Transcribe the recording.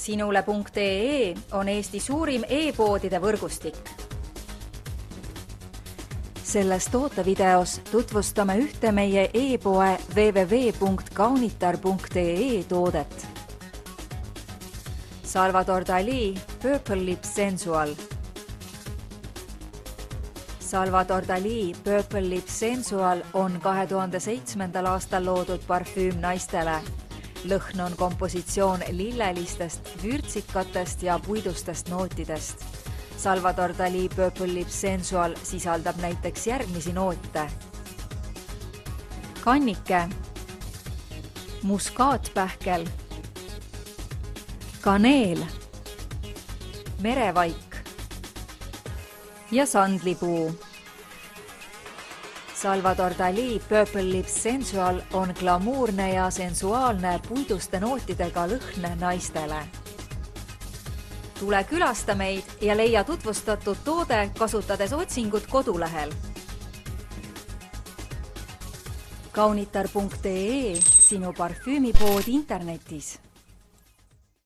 Sinule.ee on Eesti suurim e-poodide võrgustik. Selles tootevideos tutvustame ühte meie e-poe www.kaunitar.ee toodet. Salvador Dalí Purple Lips Sensual. Salvador Dalí Purple Lips Sensual on 2007. aastal loodud parfüüm naistele. Lõhn on kompositsioon lillelistest, vürtsikatest ja puidustest nootidest. Salvador Dalí Purple Lips Sensual sisaldab näiteks järgmisi noote. Kannike, muskaatpähkel, kaneel, merevaik ja sandlipuu. Salvador Dalí Purple Lips Sensual on glamuurne ja sensuaalne puiduste nootidega lõhn naistele. Tule külasta meid ja leia tutvustatud toode kasutades otsingut kodulehel. Kaunitar.ee, sinu parfüümipood internetis.